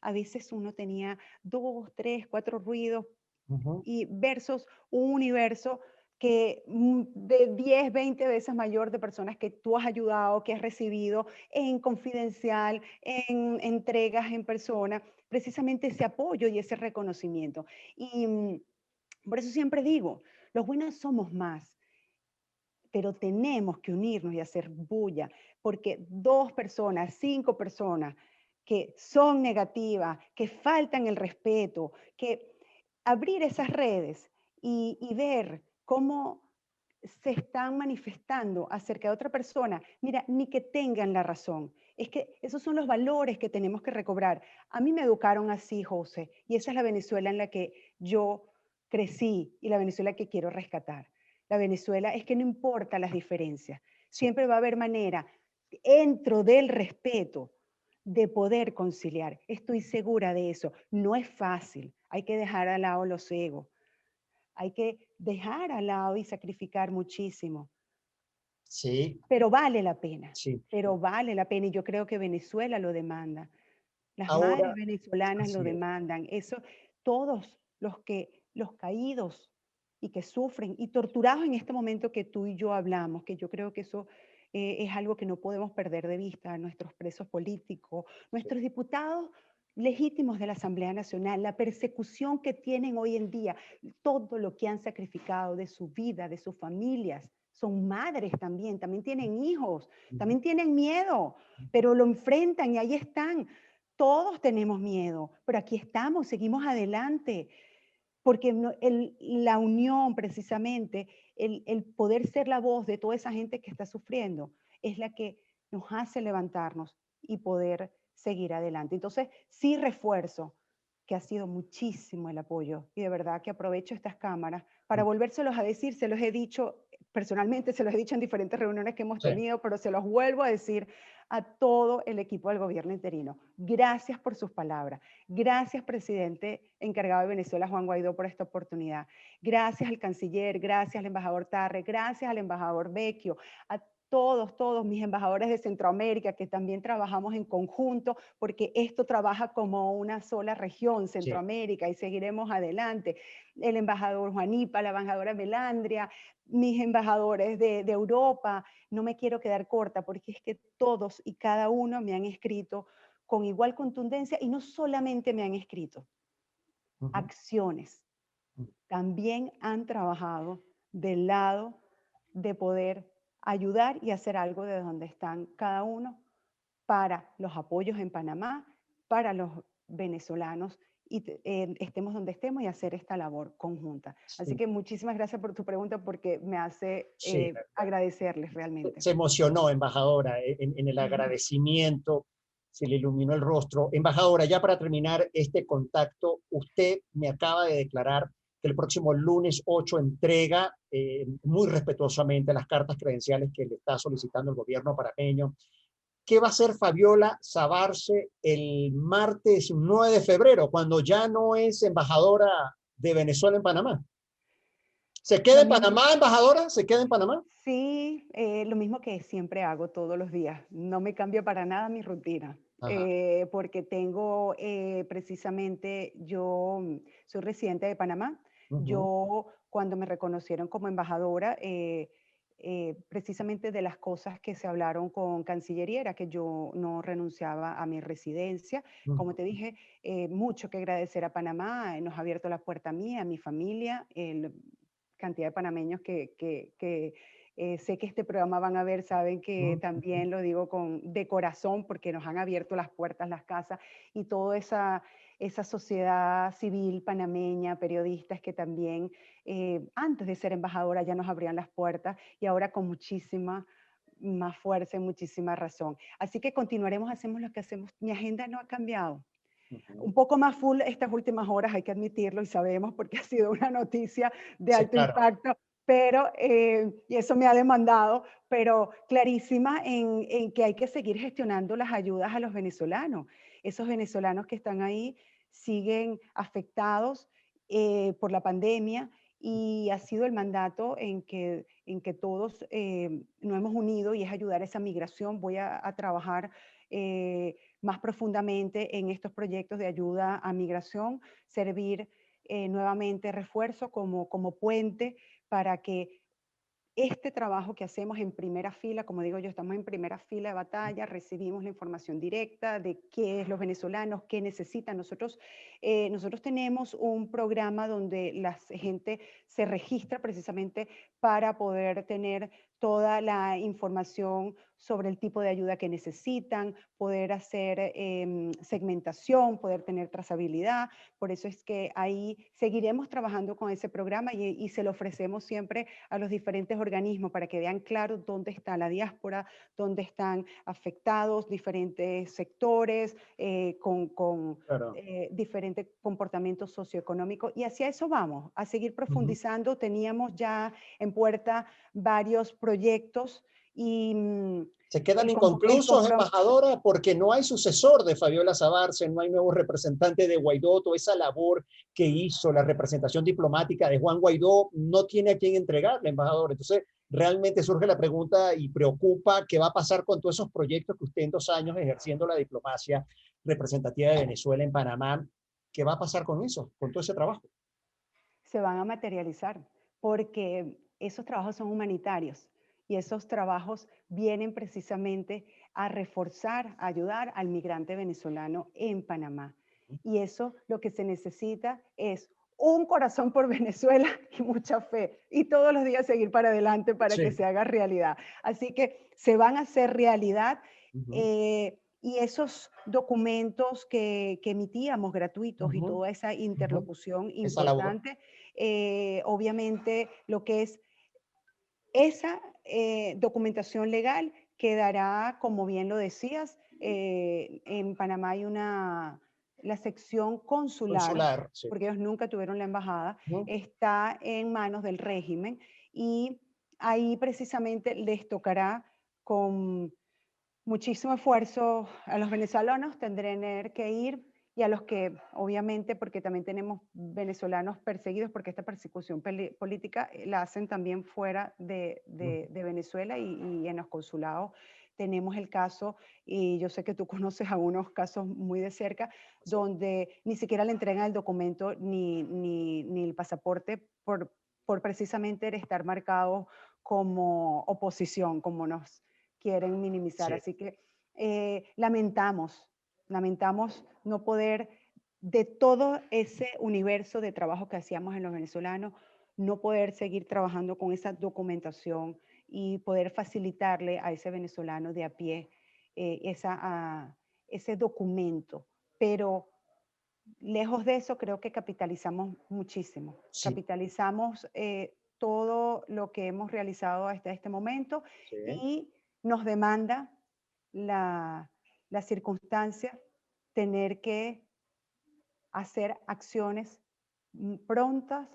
a veces uno tenía 2, 3, 4 ruidos
Ujú,
y versus un universo que de 10, 20 veces mayor de personas que tú has ayudado, que has recibido en confidencial, en entregas en persona, precisamente ese apoyo y ese reconocimiento. Y por eso siempre digo, los buenos somos más, pero tenemos que unirnos y hacer bulla, porque 2 personas, 5 personas que son negativas, que faltan el respeto, que abrir esas redes y ver cómo se están manifestando acerca de otra persona, mira, ni que tengan la razón. Es que esos son los valores que tenemos que recobrar. A mí me educaron así, José, y esa es la Venezuela en la que yo crecí y la Venezuela que quiero rescatar. La Venezuela es que no importa las diferencias,
sí.
siempre va a haber manera, dentro del respeto, de poder conciliar. Estoy segura de eso. No es fácil, hay que dejar al lado los egos, hay que dejar al lado y sacrificar muchísimo,
Sí,
pero vale la pena,
sí.
pero vale la pena y yo creo que Venezuela lo demanda. Las madres
Ahora,
venezolanas lo
así es.
demandan. Eso, todos los caídos y que sufren y torturados en este momento que tú y yo hablamos, que yo creo que eso es algo que no podemos perder de vista, nuestros presos políticos,
Sí,
nuestros diputados legítimos de la Asamblea Nacional, la persecución que tienen hoy en día, todo lo que han sacrificado de su vida, de sus familias. Son madres también, también tienen hijos,
ujú,
también tienen miedo, pero lo enfrentan y ahí están. Todos tenemos miedo, pero aquí estamos, seguimos adelante, porque la unión precisamente, el poder ser la voz de toda esa gente que está sufriendo, es la que nos hace levantarnos y poder seguir adelante. Entonces, sí refuerzo que ha sido muchísimo el apoyo y de verdad que aprovecho estas cámaras para volvérselos a decir, se los he dicho personalmente, se los he dicho en diferentes reuniones que hemos
sí.
tenido, pero se los vuelvo a decir a todo el equipo del gobierno interino. Gracias por sus palabras. Gracias, presidente encargado de Venezuela, Juan Guaidó, por esta oportunidad. Gracias al canciller, gracias al embajador Tarre, gracias al embajador Vecchio, a todos mis embajadores de Centroamérica, que también trabajamos en conjunto, porque esto trabaja como una sola región,
Sí.
Centroamérica, y seguiremos adelante. El embajador Juanipa, la embajadora Melandria, mis embajadores de Europa, no me quiero quedar corta, porque es que todos y cada uno me han escrito con igual contundencia y no solamente me han escrito,
Ujú,
acciones.
ujú.
También han trabajado del lado de poder ayudar y hacer algo de donde están cada uno para los apoyos en Panamá, para los venezolanos y estemos donde estemos y hacer esta labor conjunta. Así
Sí,
que muchísimas gracias por tu pregunta porque me hace
sí.
agradecerles realmente.
Se emocionó, embajadora, en el agradecimiento, se le iluminó el rostro. Embajadora, ya para terminar este contacto, usted me acaba de declarar que el próximo lunes 8 entrega muy respetuosamente las cartas credenciales que le está solicitando el gobierno panameño. ¿qué va a hacer Fabiola Sabarce el martes 9 de febrero, cuando ya no es embajadora de Venezuela en Panamá? ¿Se queda
Lo
en
mismo,
Panamá, embajadora? ¿Se queda en Panamá?
sí, lo mismo que siempre hago todos los días. No me cambia para nada mi rutina,
Ajá.
porque tengo precisamente, yo soy residente de Panamá.
Ujú,
Yo, cuando me reconocieron como embajadora, precisamente de las cosas que se hablaron con Cancillería era que yo no renunciaba a mi residencia. Como te
ujú,
dije, mucho que agradecer a Panamá, nos ha abierto la puerta a mí, a mi familia, cantidad de panameños que sé que este programa van a ver, saben que
ujú.
también lo digo de corazón porque nos han abierto las puertas, las casas y toda esa sociedad civil panameña, periodistas que también antes de ser embajadora ya nos abrían las puertas y ahora con muchísima más fuerza y muchísima razón. Así que continuaremos, hacemos lo que hacemos. Mi agenda no ha cambiado,
Ujú.
un poco más full estas últimas horas, hay que admitirlo y sabemos porque ha sido una noticia de
Sí,
alto
claro.
impacto, pero, y eso me ha demandado, pero clarísima en que hay que seguir gestionando las ayudas a los venezolanos. Esos venezolanos que están ahí siguen afectados por la pandemia y ha sido el mandato en que todos nos hemos unido y es ayudar a esa migración. Voy a trabajar más profundamente en estos proyectos de ayuda a migración, servir nuevamente refuerzo como puente para que este trabajo que hacemos en primera fila, como digo yo, estamos en primera fila de batalla, recibimos la información directa de qué es los venezolanos, qué necesitan. Nosotros tenemos un programa donde la gente se registra precisamente para poder tener toda la información sobre el tipo de ayuda que necesitan, poder hacer segmentación, poder tener trazabilidad. Por eso es que ahí seguiremos trabajando con ese programa y se lo ofrecemos siempre a los diferentes organismos para que vean claro dónde está la diáspora, dónde están afectados diferentes sectores con
Claro.
diferentes comportamientos socioeconómicos. Y hacia eso vamos, a seguir
Ujú.
profundizando. Teníamos ya en puerta varios proyectos y
Se quedan inconclusos, embajadora, porque no hay sucesor de Fabiola Sabarce, no hay nuevo representante de Guaidó, toda esa labor que hizo la representación diplomática de Juan Guaidó no tiene a quién entregarle, embajador. Entonces, realmente surge la pregunta y preocupa qué va a pasar con todos esos proyectos que usted en 2 años ejerciendo la diplomacia representativa de Venezuela en Panamá, ¿qué va a pasar con eso, con todo ese trabajo?
se van a materializar, porque esos trabajos son humanitarios y esos trabajos vienen precisamente a reforzar, a ayudar al migrante venezolano en Panamá. Y eso lo que se necesita es un corazón por Venezuela y mucha fe. Y todos los días seguir para adelante para que
Sí.
se haga realidad. Así que se van a hacer realidad.
Ujú,
Y esos documentos que emitíamos gratuitos y
ujú,
toda esa
ujú.
interlocución
Esa labor.
importante, obviamente lo que es esa documentación legal quedará, como bien lo decías, en Panamá hay la sección consular,
Consular, sí.
porque ellos nunca tuvieron la embajada,
Ujú.
está en manos del régimen y ahí precisamente les tocará con muchísimo esfuerzo a los venezolanos, tendrán que ir y a los que, obviamente, porque también tenemos venezolanos perseguidos, porque esta persecución política la hacen también fuera de Venezuela y en los consulados. Tenemos el caso, y yo sé que tú conoces algunos casos muy de cerca,
Sí.
donde ni siquiera le entregan el documento ni el pasaporte por precisamente estar marcados como oposición, como nos quieren minimizar.
Sí.
Así que lamentamos no poder, de todo ese universo de trabajo que hacíamos en los venezolanos, no poder seguir trabajando con esa documentación y poder facilitarle a ese venezolano de a pie ese documento. Pero lejos de eso, creo que capitalizamos muchísimo.
Sí.
Capitalizamos todo lo que hemos realizado hasta este momento
Sí.
y nos demanda la, la circunstancia tener que hacer acciones prontas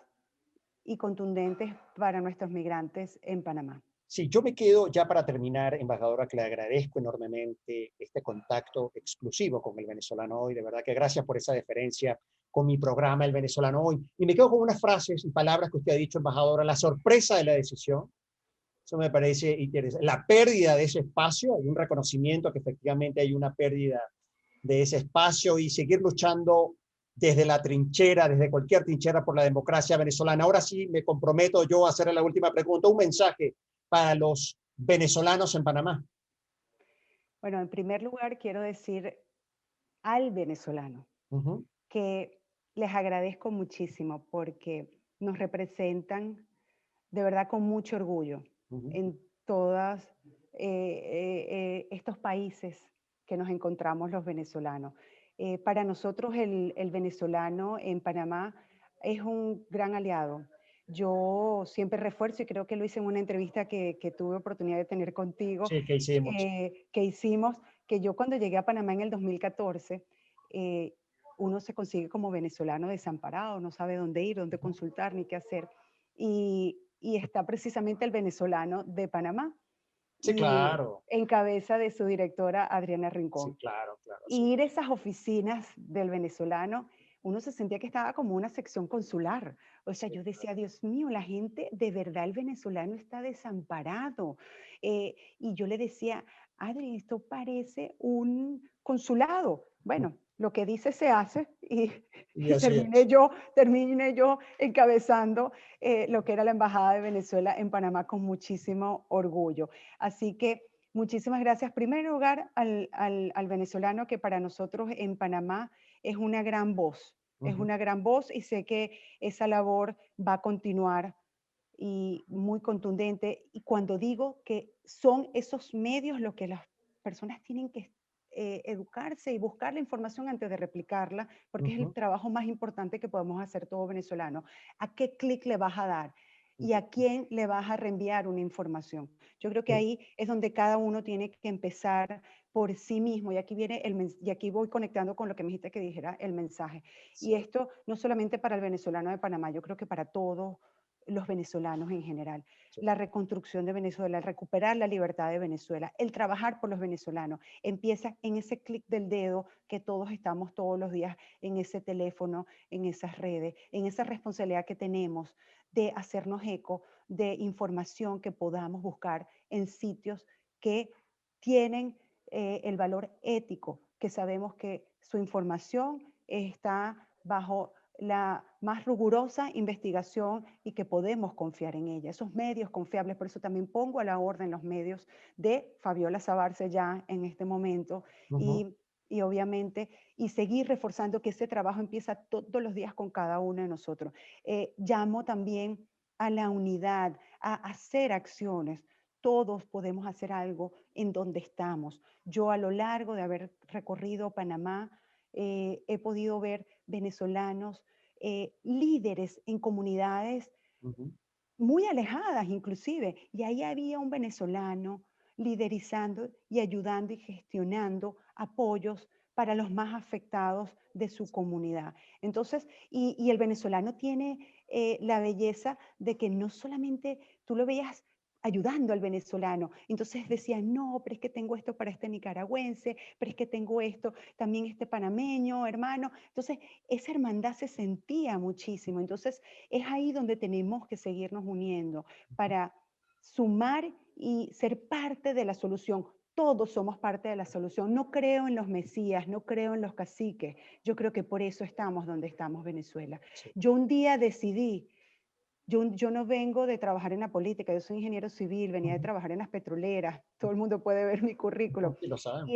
y contundentes para nuestros migrantes en Panamá.
Sí, yo me quedo ya para terminar, embajadora, que le agradezco enormemente este contacto exclusivo con el venezolano hoy. De verdad que gracias por esa deferencia con mi programa El Venezolano Hoy. Y me quedo con unas frases y palabras que usted ha dicho, embajadora. La sorpresa de la decisión, eso me parece interesante. La pérdida de ese espacio, hay un reconocimiento que efectivamente hay una pérdida de ese espacio y seguir luchando desde la trinchera, desde cualquier trinchera por la democracia venezolana. Ahora sí me comprometo yo a hacerle la última pregunta, un mensaje para los venezolanos en Panamá.
Bueno, en primer lugar, quiero decir al venezolano
Uh -huh,
que les agradezco muchísimo porque nos representan de verdad con mucho orgullo
uh -huh,
en todos estos países que nos encontramos los venezolanos. Para nosotros el venezolano en Panamá es un gran aliado. Yo siempre refuerzo, y creo que lo hice en una entrevista que tuve oportunidad de tener contigo,
sí, ¿qué hicimos?
que hicimos, que yo cuando llegué a Panamá en el 2014, eh, uno se consigue como venezolano desamparado, no sabe dónde ir, dónde
Uh -huh.
consultar, ni qué hacer. Y está precisamente el venezolano de Panamá
Sí,
y
claro,
en cabeza de su directora Adriana
sí,
Rincón.
claro, claro, sí.
Y ir a esas oficinas del venezolano, uno se sentía que estaba como una sección consular. O sea,
Sí,
yo decía, Dios mío, la gente, de verdad, el venezolano está desamparado. Y yo le decía, Adri, esto parece un consulado. Bueno, lo que dice se hace
y
y
así es.
terminé yo encabezando lo que era la Embajada de Venezuela en Panamá con muchísimo orgullo. Así que muchísimas gracias. En primer lugar, al venezolano que para nosotros en Panamá es una gran voz,
Uh
es
-huh.
una gran voz y sé que esa labor va a continuar y muy contundente. Y cuando digo que son esos medios lo que las personas tienen que educarse y buscar la información antes de replicarla,
Uh
porque es el
-huh.
trabajo más importante que podemos hacer todo venezolano. ¿A qué clic le vas a dar?
Uh
¿Y a
-huh.
quién le vas a reenviar una información? Yo creo que
Sí,
ahí es donde cada uno tiene que empezar por sí mismo. Y aquí viene y aquí voy conectando con lo que me dijiste que dijera el mensaje.
sí,
Y esto no solamente para el venezolano de Panamá, yo creo que para todos los venezolanos en general.
sí,
La reconstrucción de Venezuela, el recuperar la libertad de Venezuela, el trabajar por los venezolanos, empieza en ese clic del dedo que todos estamos todos los días en ese teléfono, en esas redes, en esa responsabilidad que tenemos de hacernos eco de información que podamos buscar en sitios que tienen el valor ético, que sabemos que su información está bajo la más rigurosa investigación y que podemos confiar en ella, esos medios confiables. Por eso también pongo a la orden los medios de Fabiola Sabarce ya en este momento
uh -huh.
y obviamente, y seguir reforzando que ese trabajo empieza todos los días con cada uno de nosotros. Llamo también a la unidad, a hacer acciones. Todos podemos hacer algo en donde estamos. Yo a lo largo de haber recorrido Panamá, he podido ver venezolanos, líderes en comunidades
Uh -huh.
muy alejadas inclusive, y ahí había un venezolano liderizando y ayudando y gestionando apoyos para los más afectados de su comunidad. Entonces, y el venezolano tiene la belleza de que no solamente tú lo veías ayudando al venezolano, entonces decía, no, pero es que tengo esto para este nicaragüense, pero es que tengo esto también este panameño, hermano. Entonces, esa hermandad se sentía muchísimo. Entonces, es ahí donde tenemos que seguirnos uniendo para sumar y ser parte de la solución. Todos somos parte de la solución. No creo en los mesías, no creo en los caciques. Yo creo que por eso estamos donde estamos, Venezuela.
Sí.
Yo un día decidí, yo no vengo de trabajar en la política, yo soy ingeniero civil,
Uh
venía de
-huh.
trabajar en las petroleras, todo el mundo puede ver mi currículum.
Sí, lo sabemos.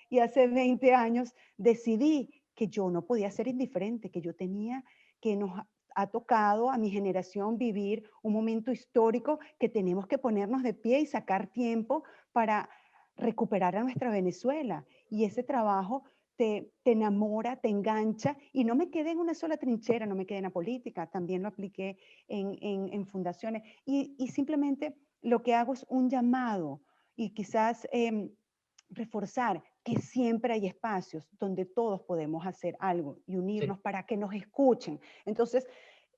Y hace 20 años decidí que yo no podía ser indiferente, que yo tenía, que nos ha tocado a mi generación vivir un momento histórico que tenemos que ponernos de pie y sacar tiempo para recuperar a nuestra Venezuela. Y ese trabajo te enamora, te engancha y no me quedé en una sola trinchera, no me quedé en la política, también lo apliqué en fundaciones y simplemente lo que hago es un llamado y quizás reforzar que siempre hay espacios donde todos podemos hacer algo y
Sí.
unirnos para que nos escuchen. Entonces,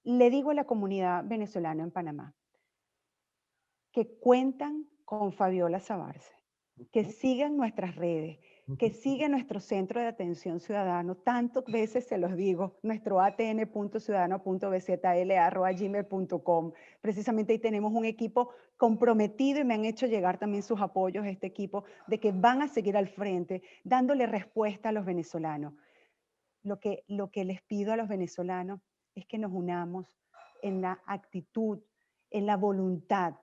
le digo a la comunidad venezolana en Panamá, que cuentan con Fabiola Sabarce, que sigan nuestras redes, que sigan nuestro centro de atención ciudadano. Tantas veces se los digo, nuestro atn.ciudadano.bzl@gmail.com. Precisamente ahí tenemos un equipo comprometido y me han hecho llegar también sus apoyos, este equipo, de que van a seguir al frente, dándole respuesta a los venezolanos. Lo que les pido a los venezolanos es que nos unamos en la actitud, en la voluntad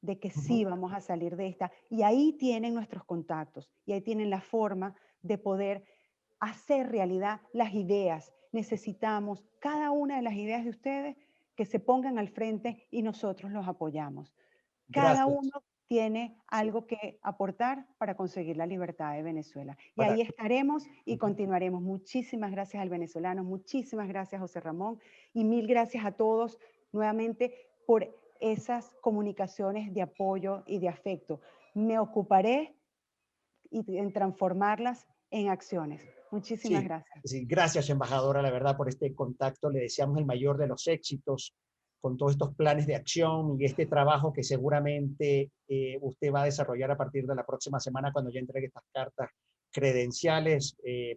de que sí vamos a salir de esta. Y ahí tienen nuestros contactos y ahí tienen la forma de poder hacer realidad las ideas. Necesitamos cada una de las ideas de ustedes que se pongan al frente y nosotros los apoyamos. Cada
Gracias.
uno tiene
Sí,
algo que aportar para conseguir la libertad de Venezuela. Y
para,
ahí estaremos y continuaremos. Muchísimas gracias al venezolano, muchísimas gracias José Ramón y mil gracias a todos nuevamente por esas comunicaciones de apoyo y de afecto. Me ocuparé en transformarlas en acciones. Muchísimas
sí,
gracias.
sí, gracias, embajadora, la verdad, por este contacto. Le deseamos el mayor de los éxitos con todos estos planes de acción y este trabajo que seguramente usted va a desarrollar a partir de la próxima semana cuando ya entregue estas cartas credenciales.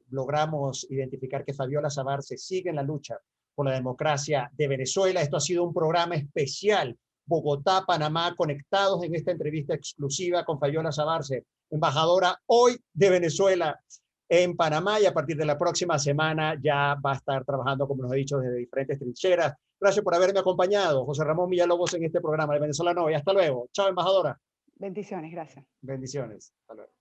Logramos identificar que Fabiola Sabarce sigue en la lucha por la democracia de Venezuela. Esto ha sido un programa especial. Bogotá, Panamá, conectados en esta entrevista exclusiva con Fabiola Sabarce, embajadora hoy de Venezuela en Panamá, y a partir de la próxima semana ya va a estar trabajando, como nos he dicho, desde diferentes trincheras. Gracias por haberme acompañado, José Ramón Villalobos, en este programa de Venezolano Hoy. Hasta luego. Chao, embajadora.
Bendiciones, gracias.
Bendiciones. Hasta luego.